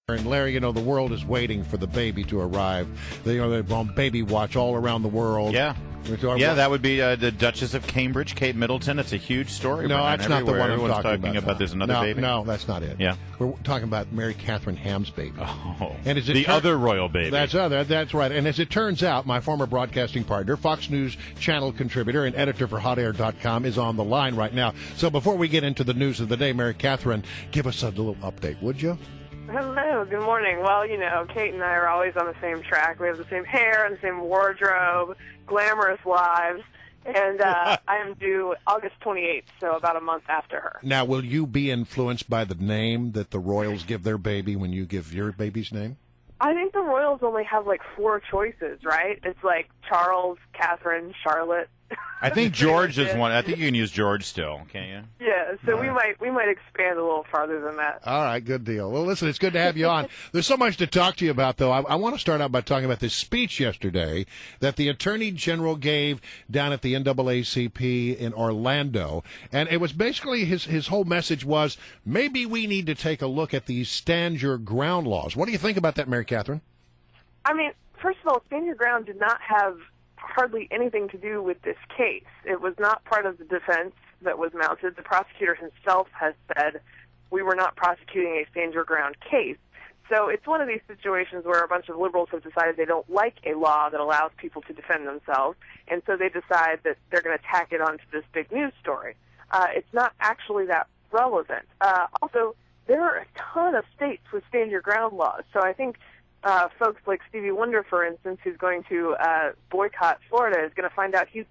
And Larry, the world is waiting for the baby to arrive. They're on baby watch all around the world. Yeah. Yeah, that would be the Duchess of Cambridge, Kate Middleton. It's a huge story. No, that's not the one Everyone's I'm talking about. There's another baby. No, that's not it. Yeah, we're talking about Mary Katharine Ham's baby. Oh, and the other royal baby. That's right. And as it turns out, my former broadcasting partner, Fox News Channel contributor and editor for HotAir.com, is on the line right now. So before we get into the news of the day, Mary Katharine, give us a little update, would you? Hello, good morning. Well, Kate and I are always on the same track. We have the same hair and the same wardrobe, glamorous lives, and I am due August 28th, so about a month after her. Now, will you be influenced by the name that the royals give their baby when you give your baby's name? I think the royals only have 4 choices, right? It's like Charles, Catherine, Charlotte. I think George is one. I think you can use George still, can't you? Yeah, so we might expand a little farther than that. All right, good deal. Well, listen, it's good to have you on. There's so much to talk to you about, though. I want to start out by talking about this speech yesterday that the Attorney General gave down at the NAACP in Orlando, and it was basically his whole message was maybe we need to take a look at these stand your ground laws. What do you think about that, Mary Katharine? I mean, first of all, stand your ground did not have hardly anything to do with this case. It was not part of the defense that was mounted. The prosecutor himself has said we were not prosecuting a stand your ground case. So it's one of these situations where a bunch of liberals have decided they don't like a law that allows people to defend themselves, and so they decide that they're going to tack it onto this big news story. It's not actually that relevant. Also, there are a ton of states with stand your ground laws, so I think folks like Stevie Wonder, for instance, who's going to boycott Florida, is going to find out he's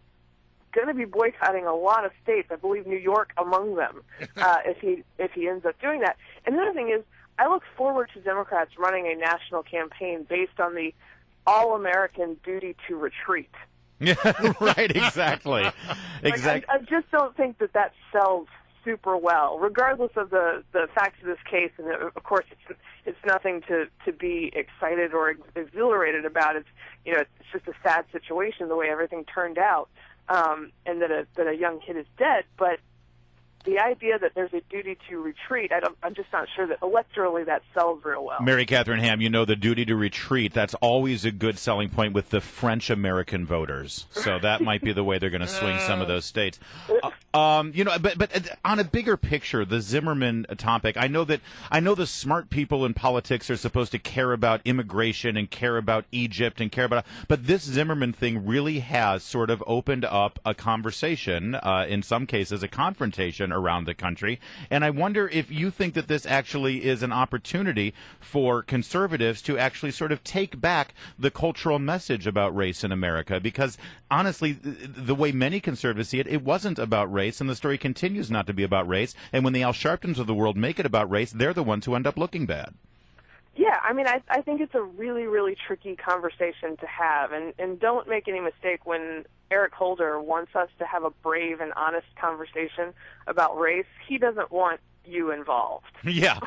going to be boycotting a lot of states. I believe New York among them, if he ends up doing that. And the other thing is, I look forward to Democrats running a national campaign based on the all-American duty to retreat. Yeah, right, exactly. Exactly. I just don't think that sells super well, regardless of the facts of this case. And of course, it's nothing to be excited or exhilarated about. It's it's just a sad situation the way everything turned out, and that a young kid is dead. But the idea that there's a duty to retreat, I'm just not sure that electorally that sells real well. Mary Katharine Ham, the duty to retreat, that's always a good selling point with the French-American voters. So that might be the way they're going to swing some of those states. But on a bigger picture, the Zimmerman topic, I know the smart people in politics are supposed to care about immigration and care about Egypt and care about, but this Zimmerman thing really has sort of opened up a conversation, in some cases a confrontation around the country. And I wonder if you think that this actually is an opportunity for conservatives to actually sort of take back the cultural message about race in America, because honestly, the way many conservatives see it, it wasn't about race, and the story continues not to be about race. And when the Al Sharptons of the world make it about race, they're the ones who end up looking bad. Yeah, I mean, I think it's a really, really tricky conversation to have. And don't make any mistake, when Eric Holder wants us to have a brave and honest conversation about race, he doesn't want you involved. Yeah,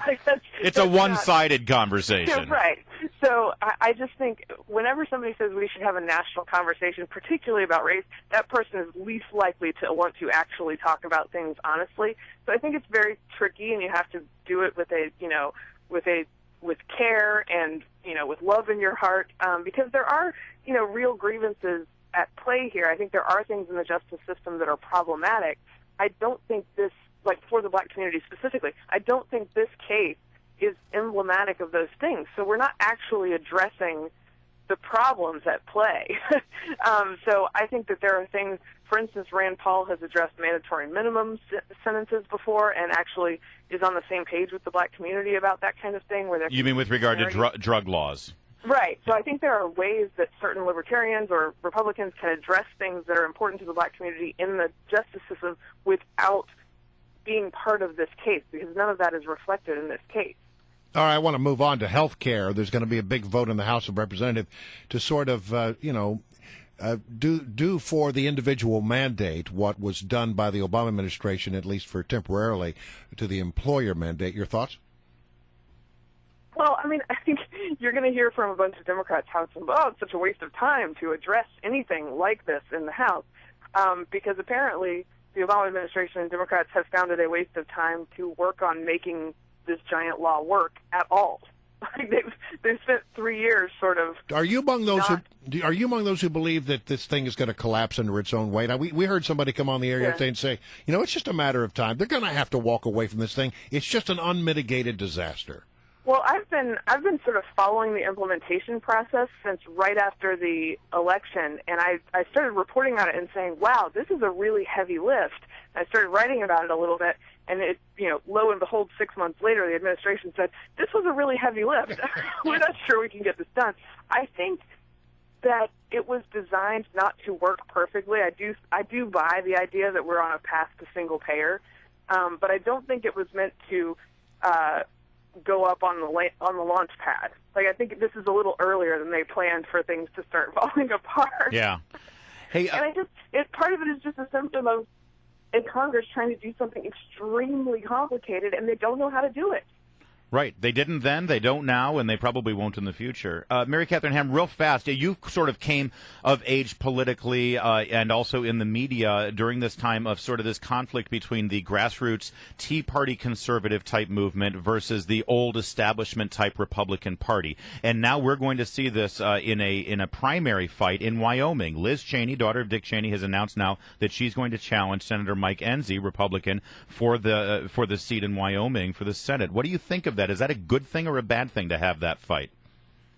it's a one-sided conversation. Yeah, right. So I just think whenever somebody says we should have a national conversation, particularly about race, that person is least likely to want to actually talk about things honestly. So I think it's very tricky, and you have to do it with with care and with love in your heart, because there are real grievances at play here. I think there are things in the justice system that are problematic. I don't think this, for the black community specifically, I don't think this case is emblematic of those things. So we're not actually addressing the problems at play. So I think that there are things, for instance, Rand Paul has addressed mandatory minimum sentences before and actually is on the same page with the black community about that kind of thing. You mean with regard to drug laws? Right. So I think there are ways that certain libertarians or Republicans can address things that are important to the black community in the justice system without being part of this case, because none of that is reflected in this case. All right, I want to move on to health care. There's going to be a big vote in the House of Representatives to sort of, do for the individual mandate what was done by the Obama administration, at least for temporarily, to the employer mandate. Your thoughts? Well, I mean, I think you're going to hear from a bunch of Democrats how it's such a waste of time to address anything like this in the House, because apparently the Obama administration and Democrats have found it a waste of time to work on making this giant law work at all. Like they've spent 3 years sort of. Are you among those who believe that this thing is going to collapse under its own weight? We heard somebody come on the air yesterday and say, it's just a matter of time. They're going to have to walk away from this thing. It's just an unmitigated disaster. Well, I've been sort of following the implementation process since right after the election, and I started reporting on it and saying, wow, this is a really heavy lift. And I started writing about it a little bit, and it, lo and behold, 6 months later, the administration said, this was a really heavy lift. We're not sure we can get this done. I think that it was designed not to work perfectly. I do buy the idea that we're on a path to single payer, but I don't think it was meant to go up on the launch pad. Like, I think this is a little earlier than they planned for things to start falling apart. Yeah. Hey, and part of it is just a symptom of in Congress trying to do something extremely complicated, and they don't know how to do it. Right. They didn't then, they don't now, and they probably won't in the future. Mary Katharine Ham, real fast, you sort of came of age politically and also in the media during this time of sort of this conflict between the grassroots Tea Party conservative type movement versus the old establishment type Republican Party. And now we're going to see this in a primary fight in Wyoming. Liz Cheney, daughter of Dick Cheney, has announced now that she's going to challenge Senator Mike Enzi, Republican, for the seat in Wyoming for the Senate. What do you think of that? Is that a good thing or a bad thing to have that fight?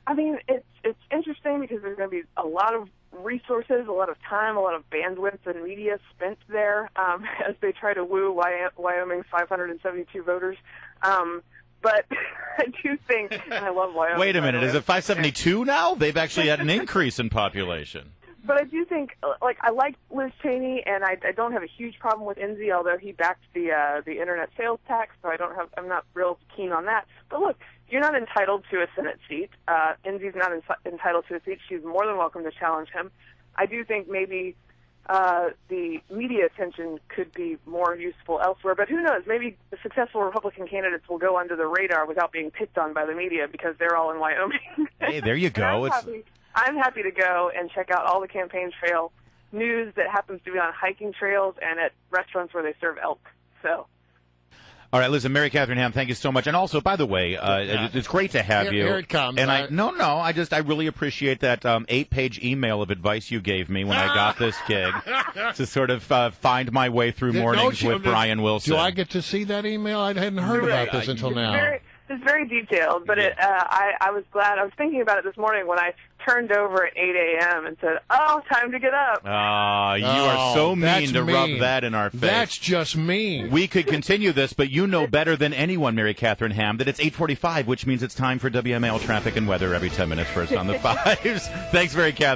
I mean, it's interesting because there's going to be a lot of resources, a lot of time, a lot of bandwidth and media spent there as they try to woo Wyoming's 572 voters. But I do think, and I love Wyoming. Wait a minute, is it 572 now? They've actually had an increase in population. But I do think, I like Liz Cheney, and I don't have a huge problem with Enzi, although he backed the internet sales tax, so I'm not real keen on that. But look, you're not entitled to a Senate seat. Enzi's not entitled to a seat. She's more than welcome to challenge him. I do think maybe the media attention could be more useful elsewhere, but who knows? Maybe the successful Republican candidates will go under the radar without being picked on by the media because they're all in Wyoming. Hey, there you go. I'm happy to go and check out all the campaign trail news that happens to be on hiking trails and at restaurants where they serve elk. So. All right, listen, Mary Katharine Ham, thank you so much. And also, by the way, it's great to have you. Here it comes. And I really appreciate that 8-page email of advice you gave me when I got this gig to sort of find my way through mornings with Brian Wilson. Do I get to see that email? I hadn't heard about this until now. It's very detailed, but I was glad. I was thinking about it this morning when I turned over at 8 a.m. and said, "Oh, time to get up." You are so mean to rub that in our face. That's just mean. We could continue this, but you know better than anyone, Mary Katharine Ham, that it's 8:45, which means it's time for WMAL traffic and weather every 10 minutes first on the fives. Thanks, Mary Katharine.